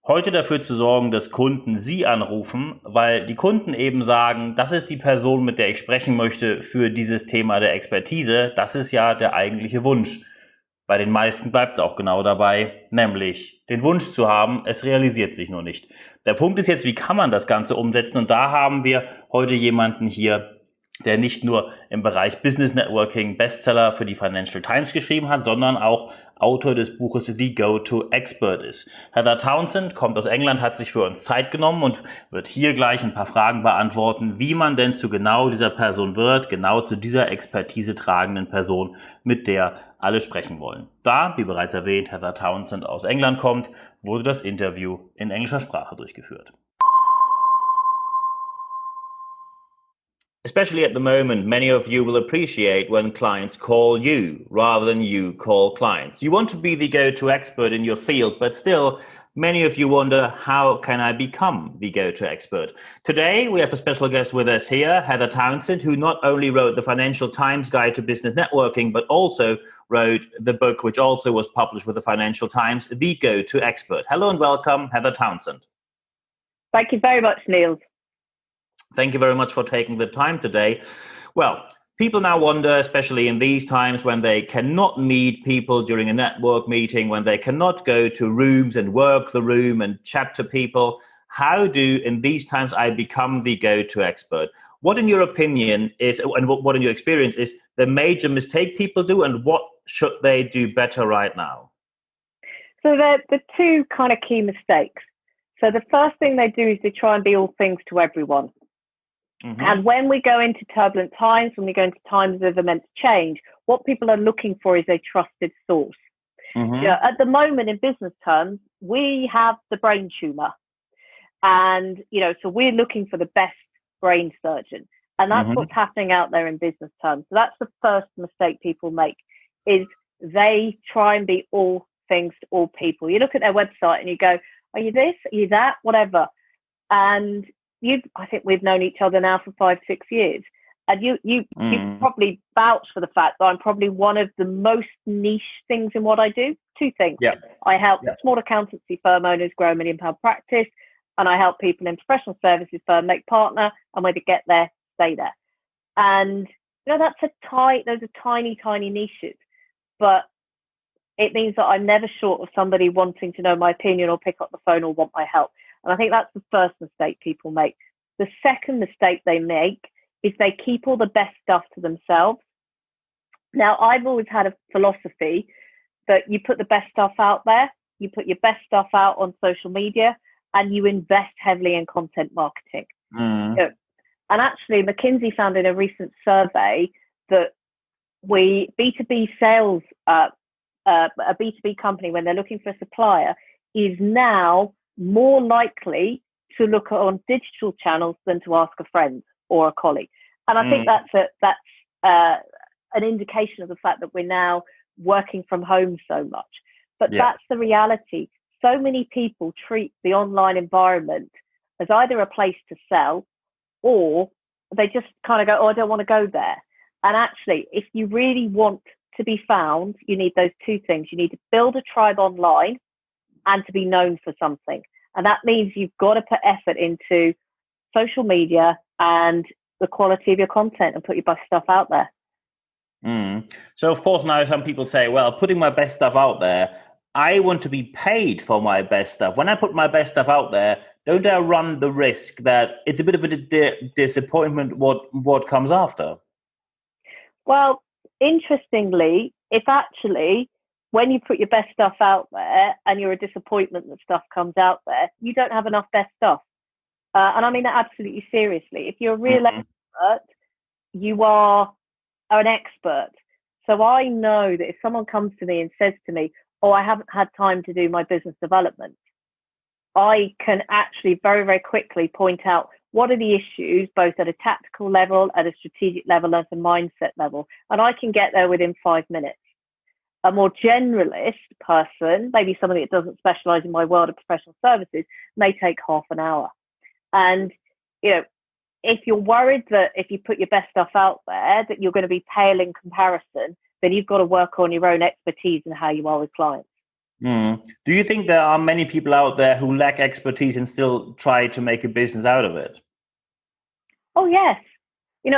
Heute dafür zu sorgen, dass Kunden Sie anrufen, weil die Kunden eben sagen, das ist die Person, mit der ich sprechen möchte für dieses Thema der Expertise. Das ist ja der eigentliche Wunsch. Bei den meisten bleibt es auch genau dabei, nämlich den Wunsch zu haben, es realisiert sich nur nicht. Der Punkt ist jetzt, wie kann man das Ganze umsetzen? Und da haben wir heute jemanden hier, der nicht nur im Bereich Business Networking Bestseller für die Financial Times geschrieben hat, sondern auch Autor des Buches The Go-To-Expert ist. Herr Townsend kommt aus England, hat sich für uns Zeit genommen und wird hier gleich ein paar Fragen beantworten, wie man denn zu genau dieser Person wird, genau zu dieser Expertise tragenden Person, mit der alle sprechen wollen. Da, wie bereits erwähnt, Herr Townsend aus England kommt, wurde das Interview in englischer Sprache durchgeführt. Especially at the moment, many of you will appreciate when clients call you rather than you call clients. You want to be the go-to expert in your field, but still, many of you wonder, how can I become the go-to expert? Today, we have a special guest with us here, Heather Townsend, who not only wrote the Financial Times Guide to Business Networking, but also wrote the book, which also was published with the Financial Times, The Go-To Expert. Hello and welcome, Heather Townsend. Thank you very much, Niels. Thank you very much for taking the time today. Well, people now wonder, especially in these times when they cannot meet people during a network meeting, when they cannot go to rooms and work the room and chat to people, how do, in these times, I become the go-to expert? What, in your opinion, is, and what in your experience is the major mistake people do, and what should they do better right now? So the two kind of key mistakes. So the first thing they do is they try and be all things to everyone. Mm-hmm. And when we go into turbulent times, when we go into times of immense change, what people are looking for is a trusted source. Mm-hmm. You know, at the moment, in business terms, we have the brain tumor. And, you know, so we're looking for the best brain surgeon. And that's mm-hmm. what's happening out there in business terms. So that's the first mistake people make, is they try and be all things to all people. You look at their website and you go, are you this? Are you that? Whatever. And I think we've known each other now for 5-6 years, and you probably vouch for the fact that I'm probably one of the most niche things in what I do. Two things. Yeah. I help small accountancy firm owners grow a £1 million practice, and I help people in professional services firm make partner, and whether get there, stay there. And you know, those are tiny, tiny niches, but it means that I'm never short of somebody wanting to know my opinion or pick up the phone or want my help. And I think that's the first mistake people make. The second mistake they make is they keep all the best stuff to themselves. Now, I've always had a philosophy that you put the best stuff out there, you put your best stuff out on social media, and you invest heavily in content marketing. Mm. You know, and actually, McKinsey found in a recent survey that B2B sales, a B2B company, when they're looking for a supplier, is now more likely to look on digital channels than to ask a friend or a colleague. And I think that's an indication of the fact that we're now working from home so much. But that's the reality. So many people treat the online environment as either a place to sell, or they just kind of go, oh, I don't want to go there. And actually, if you really want to be found, you need those two things. You need to build a tribe online and to be known for something. And that means you've got to put effort into social media and the quality of your content and put your best stuff out there. Mm. So, of course, now some people say, well, putting my best stuff out there, I want to be paid for my best stuff. When I put my best stuff out there, don't I run the risk that it's a bit of a disappointment what comes after? Well, interestingly, if actually when you put your best stuff out there and you're a disappointment that stuff comes out there, you don't have enough best stuff. And I mean that absolutely seriously. If you're a real expert, you are an expert. So I know that if someone comes to me and says to me, oh, I haven't had time to do my business development, I can actually very, very quickly point out what are the issues, both at a tactical level, at a strategic level, and at a mindset level. And I can get there within 5 minutes. A more generalist person, maybe somebody that doesn't specialize in my world of professional services, may take half an hour. And, you know, if you're worried that if you put your best stuff out there, that you're going to be pale in comparison, then you've got to work on your own expertise and how you are with clients. Do you think there are many people out there who lack expertise and still try to make a business out of it? Oh, yes.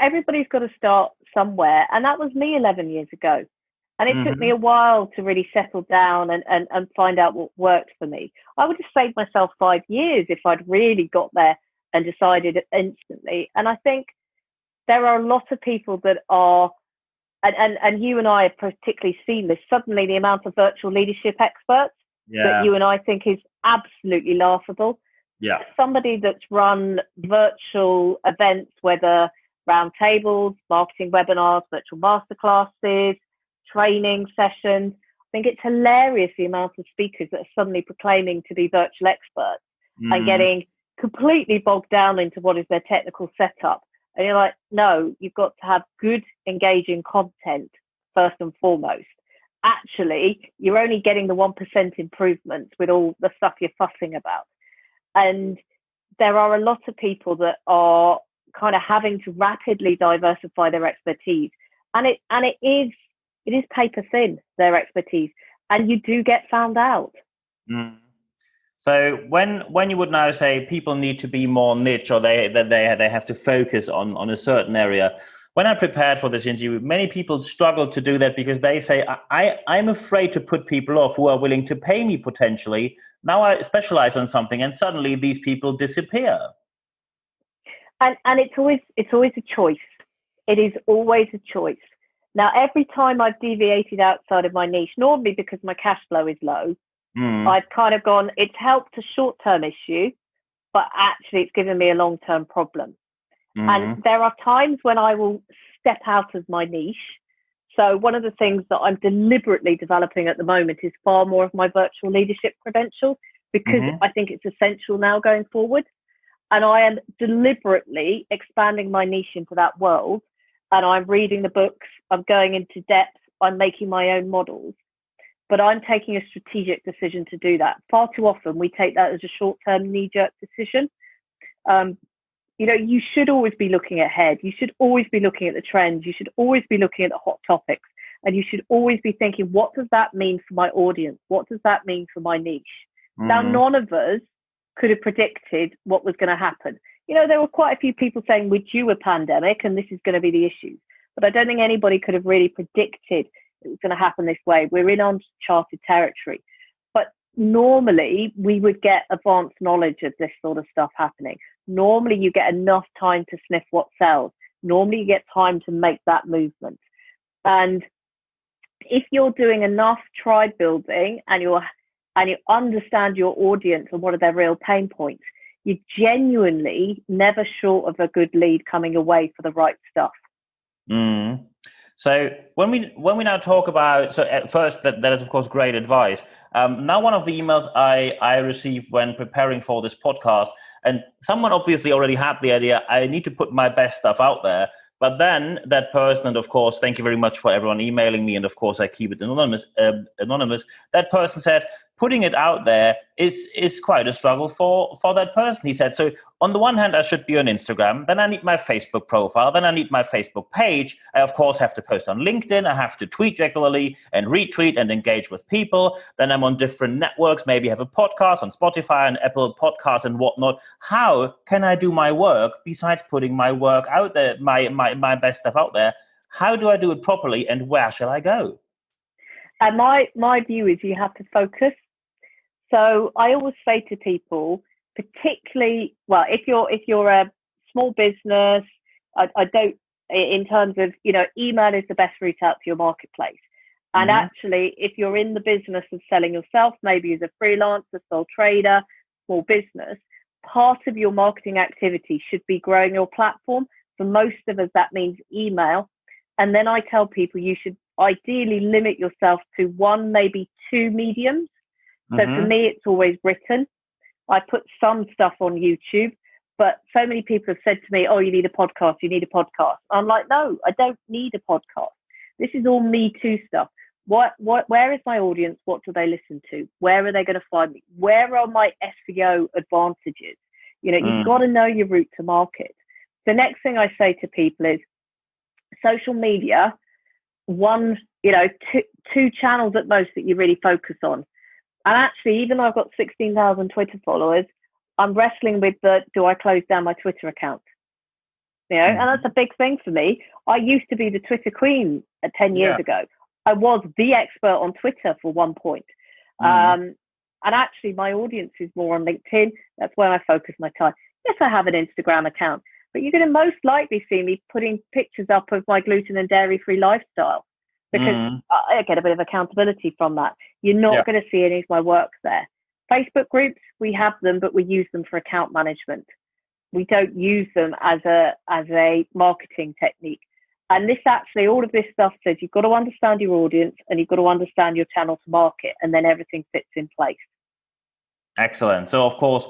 Everybody's got to start somewhere. And that was me 11 years ago. And it took me a while to really settle down and find out what worked for me. I would have saved myself 5 years if I'd really got there and decided instantly. And I think there are a lot of people that are, and you and I have particularly seen this, suddenly the amount of virtual leadership experts that you and I think is absolutely laughable. Yeah. Somebody that's run virtual events, whether round tables, marketing webinars, virtual masterclasses, training sessions. I think it's hilarious the amount of speakers that are suddenly proclaiming to be virtual experts and getting completely bogged down into what is their technical setup. And you're like, no, you've got to have good, engaging content first and foremost. Actually, you're only getting the 1% improvements with all the stuff you're fussing about. And there are a lot of people that are kind of having to rapidly diversify their expertise. And it is paper thin, their expertise. And you do get found out. So when you would now say people need to be more niche, or they have to focus on a certain area, when I prepared for this interview, many people struggle to do that because they say, I'm afraid to put people off who are willing to pay me potentially. Now I specialize on something and suddenly these people disappear. And it's always a choice. It is always a choice. Now, every time I've deviated outside of my niche, normally because my cash flow is low, I've kind of gone, it's helped a short-term issue, but actually it's given me a long-term problem. And there are times when I will step out of my niche. So one of the things that I'm deliberately developing at the moment is far more of my virtual leadership credentials, because I think it's essential now going forward. And I am deliberately expanding my niche into that world. And I'm reading the books, I'm going into depth, I'm making my own models. But I'm taking a strategic decision to do that. Far too often we take that as a short-term knee-jerk decision. You should always be looking ahead. You should always be looking at the trends. You should always be looking at the hot topics. And you should always be thinking, what does that mean for my audience? What does that mean for my niche? Now, none of us could have predicted what was going to happen. There were quite a few people saying we're due a pandemic and this is going to be the issue. But I don't think anybody could have really predicted it was going to happen this way. We're in uncharted territory. But normally we would get advanced knowledge of this sort of stuff happening. Normally you get enough time to sniff what sells. Normally you get time to make that movement. And if you're doing enough tribe building and you understand your audience and what are their real pain points, you're genuinely never short of a good lead coming away for the right stuff. So when we now talk about, so at first that is of course great advice. Now one of the emails I received when preparing for this podcast, and someone obviously already had the idea, I need to put my best stuff out there. But then that person, and of course, thank you very much for everyone emailing me, and of course I keep it anonymous. That person said, putting it out there is quite a struggle for that person. He said, so on the one hand, I should be on Instagram, then I need my Facebook profile, then I need my Facebook page. I, of course, have to post on LinkedIn. I have to tweet regularly and retweet and engage with people. Then I'm on different networks, maybe have a podcast on Spotify and Apple Podcasts and whatnot. How can I do my work besides putting my work out there, my best stuff out there? How do I do it properly, and where shall I go? And my view is you have to focus. So I always say to people, particularly, well, if you're a small business, I don't, in terms of, email is the best route out to your marketplace. And actually, if you're in the business of selling yourself, maybe as a freelancer, sole trader, small business, part of your marketing activity should be growing your platform. For most of us, that means email. And then I tell people you should ideally limit yourself to one, maybe two mediums. So for me, it's always written. I put some stuff on YouTube, but so many people have said to me, oh, you need a podcast, you need a podcast. I'm like, no, I don't need a podcast. This is all Me Too stuff. Where is my audience? What do they listen to? Where are they going to find me? Where are my SEO advantages? You've got to know your route to market. The next thing I say to people is social media, two channels at most that you really focus on. And actually, even though I've got 16,000 Twitter followers, I'm wrestling with do I close down my Twitter account? And that's a big thing for me. I used to be the Twitter queen 10 years ago. I was the expert on Twitter for one point. And actually, my audience is more on LinkedIn. That's where I focus my time. Yes, I have an Instagram account, but you're going to most likely see me putting pictures up of my gluten and dairy-free lifestyle because I get a bit of accountability from that. You're not going to see any of my work there. Facebook groups, we have them, but we use them for account management. We don't use them as a marketing technique. And this actually, all of this stuff says you've got to understand your audience and you've got to understand your channel to market, and then everything fits in place. Excellent. So, of course,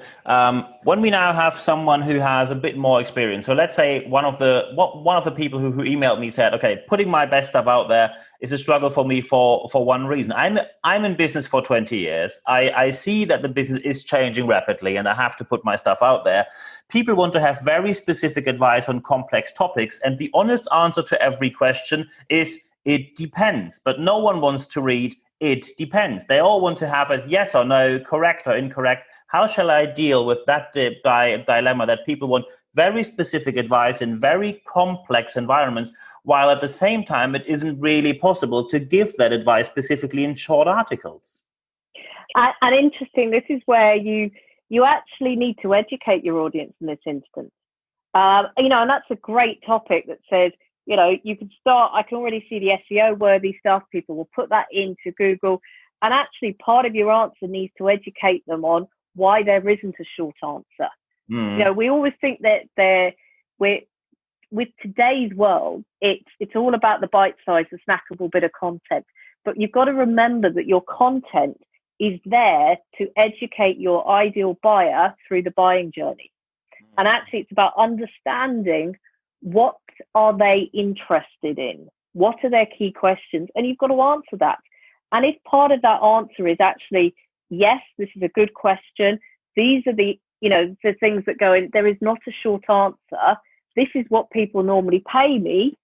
when we now have someone who has a bit more experience, so let's say one of the people who emailed me said, okay, putting my best stuff out there is a struggle for me for one reason. I'm in business for 20 years. I see that the business is changing rapidly and I have to put my stuff out there. People want to have very specific advice on complex topics. And the honest answer to every question is it depends. But no one wants to read it depends. They all want to have a yes or no, correct or incorrect. How shall I deal with that dilemma that people want very specific advice in very complex environments, while at the same time it isn't really possible to give that advice specifically in short articles? And interesting, this is where you actually need to educate your audience in this instance. And that's a great topic that says, you can start, I can already see the SEO worthy stuff. People will put that into Google. And actually part of your answer needs to educate them on why there isn't a short answer. We always think that with today's world, it's all about the bite size, the snackable bit of content. But you've got to remember that your content is there to educate your ideal buyer through the buying journey. And actually it's about understanding what are they interested in? What are their key questions? And you've got to answer that. And if part of that answer is actually, yes, this is a good question. These are the things that go in. There is not a short answer. This is what people normally pay me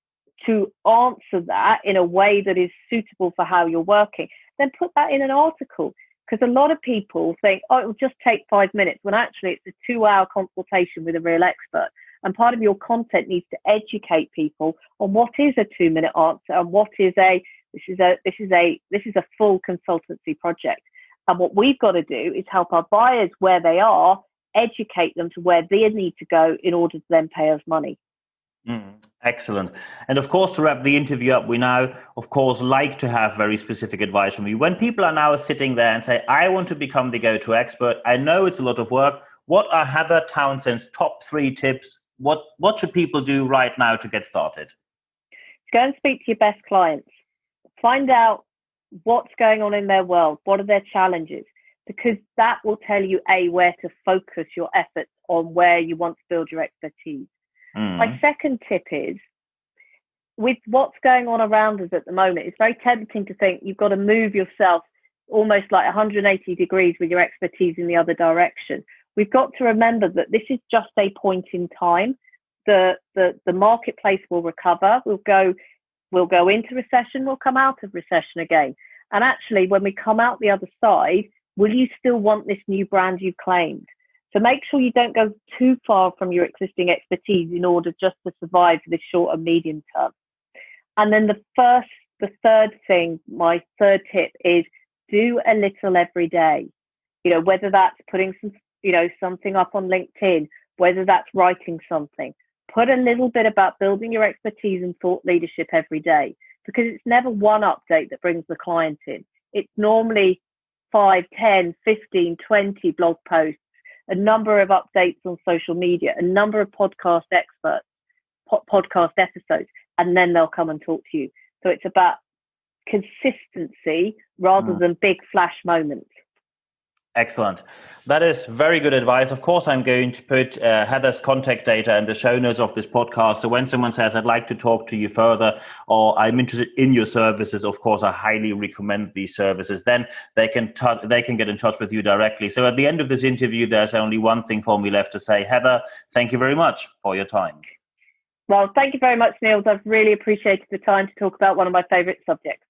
to answer that in a way that is suitable for how you're working. Then put that in an article. Because a lot of people think, oh, it will just take 5 minutes, when actually it's a 2-hour consultation with a real expert. And part of your content needs to educate people on what is a 2-minute answer and what is this is a full consultancy project. And what we've got to do is help our buyers where they are, educate them to where they need to go in order to then pay us money. Excellent. And of course, to wrap the interview up, we now, of course, like to have very specific advice from you. When people are now sitting there and say, I want to become the go-to expert, I know it's a lot of work. What are Heather Townsend's top 3 tips? What should people do right now to get started? Go and speak to your best clients. Find out what's going on in their world. What are their challenges? Because that will tell you, where to focus your efforts on where you want to build your expertise. My second tip is, with what's going on around us at the moment, it's very tempting to think you've got to move yourself almost like 180 degrees with your expertise in the other direction. We've got to remember that this is just a point in time. The marketplace will recover. We'll go into recession. We'll come out of recession again. And actually, when we come out the other side, will you still want this new brand you've claimed? So make sure you don't go too far from your existing expertise in order just to survive for this short and medium term. And then the third thing, my third tip is do a little every day. Whether that's putting something up on LinkedIn, whether that's writing something, put a little bit about building your expertise and thought leadership every day, because it's never one update that brings the client in. It's normally 5, 10, 15, 20 blog posts, a number of updates on social media, a number of podcast episodes, and then they'll come and talk to you. So it's about consistency rather than big flash moments. Excellent. That is very good advice. Of course, I'm going to put Heather's contact data in the show notes of this podcast. So when someone says, I'd like to talk to you further, or I'm interested in your services, of course, I highly recommend these services. Then they can get in touch with you directly. So at the end of this interview, there's only one thing for me left to say. Heather, thank you very much for your time. Well, thank you very much, Niels. I've really appreciated the time to talk about one of my favorite subjects.